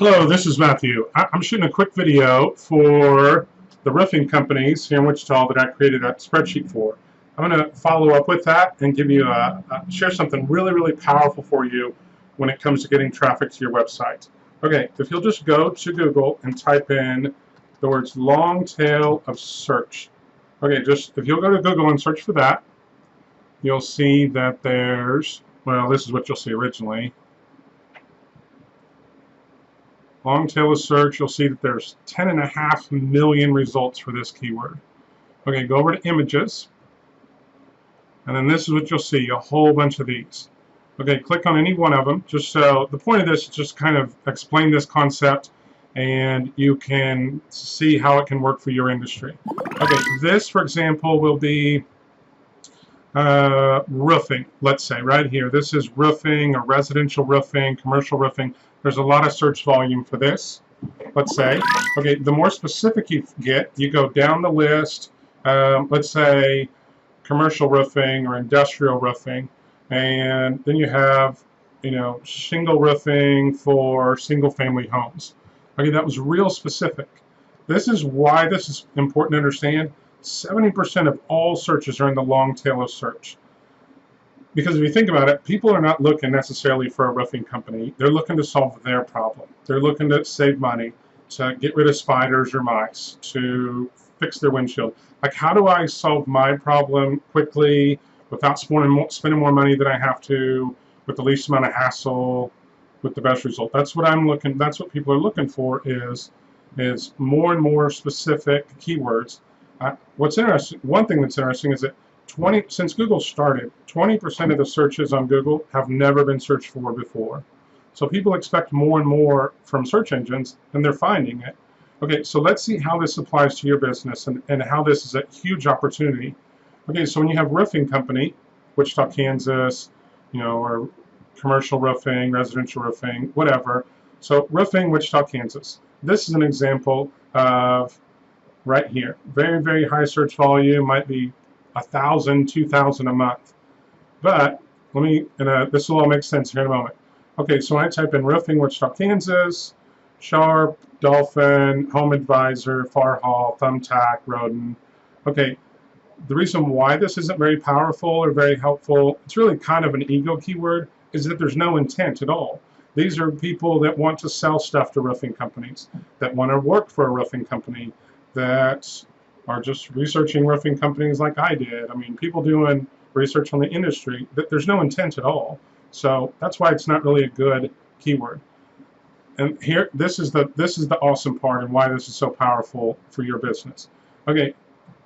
Hello, this is Matthew. I'm shooting a quick video for the roofing companies here in Wichita that I created a spreadsheet for. I'm going to follow up with that and give you share something really powerful for you when it comes to getting traffic to your website. Okay, if you'll just go to Google and type in the words long tail of search. Okay, just if you'll go to Google and search for that, you'll see that there's, well, this is what you'll see originally. Long tail of search, you'll see that there's 10.5 million results for this keyword. Okay, go over to images, and then this is what you'll see, a whole bunch of these. Okay, click on any one of them, just so the point of this is just kind of explain this concept and you can see how it can work for your industry. Okay, this, for example, will be roofing, let's say, right here. This is roofing, or residential roofing, commercial roofing. There's a lot of search volume for this, let's say. Okay, the more specific you get, you go down the list, let's say commercial roofing or industrial roofing, and then you have, shingle roofing for single-family homes. Okay, that was real specific. This is why this is important to understand. 70% of all searches are in the long tail of search. Because if you think about it, people are not looking necessarily for a roofing company. They're looking to solve their problem. They're looking to save money, to get rid of spiders or mice, to fix their windshield. Like, how do I solve my problem quickly without spending more money than I have to, with the least amount of hassle, with the best result? That's what that's what people are looking for, is more and more specific keywords. What's interesting, one thing that's interesting is that since Google started, 20% of the searches on Google have never been searched for before. So people expect more and more from search engines, and they're finding it. Okay, so let's see how this applies to your business and how this is a huge opportunity. Okay, so when you have roofing company, Wichita, Kansas, or commercial roofing, residential roofing, whatever. So roofing, Wichita, Kansas. This is an example of right here. Very high search volume, might be 1,000, 2,000 a month. But let me, this will all make sense here in a moment. Okay, so when I type in roofing, Wichita, Kansas, Sharp, Dolphin, Home Advisor, Farhall, Thumbtack, Rodin. Okay, the reason why this isn't very powerful or very helpful, it's really kind of an ego keyword, is that there's no intent at all. These are people that want to sell stuff to roofing companies, that want to work for a roofing company, that are just researching roofing companies like I did. I mean, people doing research on the industry, there's no intent at all. So that's why it's not really a good keyword. And here, this is the awesome part and why this is so powerful for your business. Okay,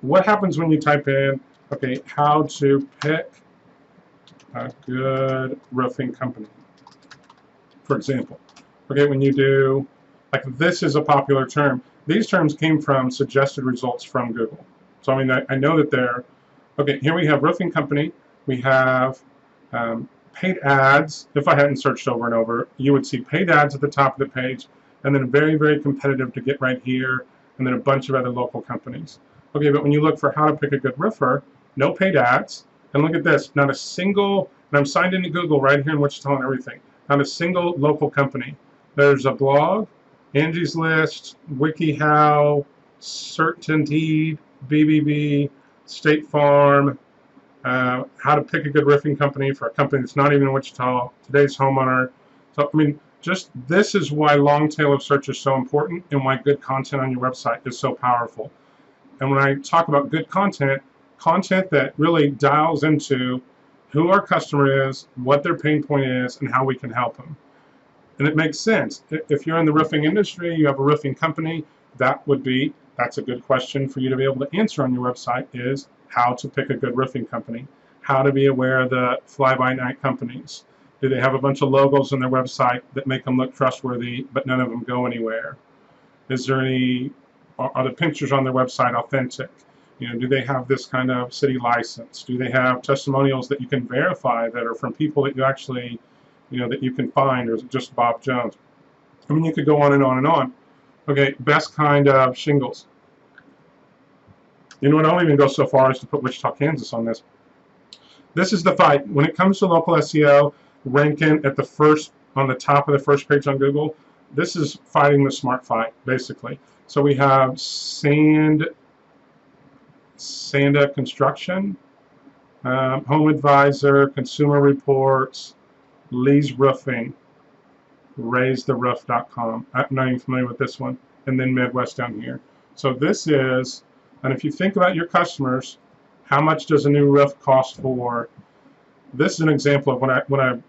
what happens when you type in, okay, how to pick a good roofing company, for example. Okay, when you do, like, this is a popular term. These terms came from suggested results from Google. So, I mean, I know that they're, okay, here we have roofing company. We have paid ads. If I hadn't searched over and over, you would see paid ads at the top of the page, and then very competitive to get right here, and then a bunch of other local companies. Okay, but when you look for how to pick a good roofer, no paid ads. And look at this, not a single, and I'm signed into Google right here in Wichita and everything, not a single local company. There's a blog, Angie's List, WikiHow, Certainty, BBB, State Farm, how to pick a good roofing company for a company that's not even in Wichita, Today's Homeowner. So, I mean, just this is why long tail of search is so important and why good content on your website is so powerful. And when I talk about good content, content that really dials into who our customer is, what their pain point is, and how we can help them. And it makes sense. If you're in the roofing industry, you have a roofing company, that's a good question for you to be able to answer on your website, is how to pick a good roofing company, how to be aware of the fly-by-night companies. Do they have a bunch of logos on their website that make them look trustworthy, but none of them go anywhere? Is there are the pictures on their website authentic? Do they have this kind of city license? Do they have testimonials that you can verify that are from people that you actually, that you can find, or is it just Bob Jones? I mean, you could go on and on and on. Okay, best kind of shingles. You know what, I'll even go so far as to put Wichita, Kansas on this. This is the fight. When it comes to local SEO, ranking at the first, on the top of the first page on Google, this is fighting the smart fight, basically. So we have Sanda Construction, Home Advisor, Consumer Reports, Lee's Roofing, RaiseTheRoof.com. I'm not even familiar with this one. And then Midwest down here. So this is, and if you think about your customers, how much does a new roof cost for? This is an example of when I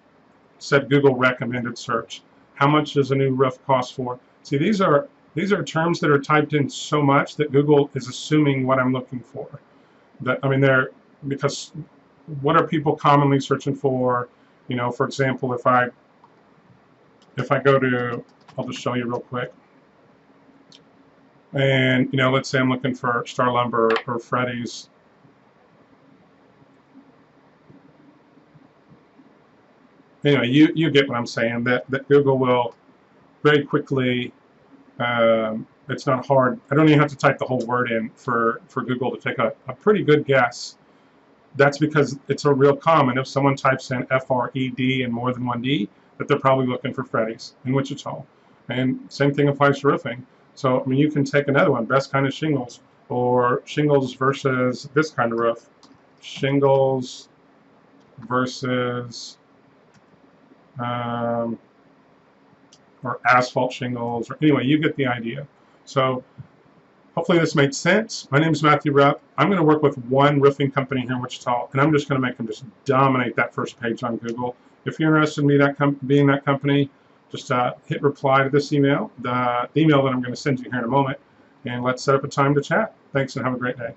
said Google recommended search. How much does a new roof cost for? See, these are terms that are typed in so much that Google is assuming what I'm looking for. That, I mean, because what are people commonly searching for? You know, for example, if I go to, I'll just show you real quick. And, you know, let's say I'm looking for Star Lumber or Freddy's. Anyway, you get what I'm saying, that Google will very quickly, it's not hard. I don't even have to type the whole word in for Google to take a pretty good guess. That's because it's a real common. If someone types in F-R-E-D and more than one D, that they're probably looking for Freddy's in Wichita. And same thing applies to roofing. So, I mean, you can take another one, best kind of shingles, or shingles versus this kind of roof. Shingles versus, or asphalt shingles, or anyway, you get the idea. So, hopefully this made sense. My name is Matthew Rupp. I'm going to work with one roofing company here in Wichita, and I'm just going to make them just dominate that first page on Google. If you're interested in being that company, just hit reply to this email, the email that I'm going to send you here in a moment, and let's set up a time to chat. Thanks and have a great day.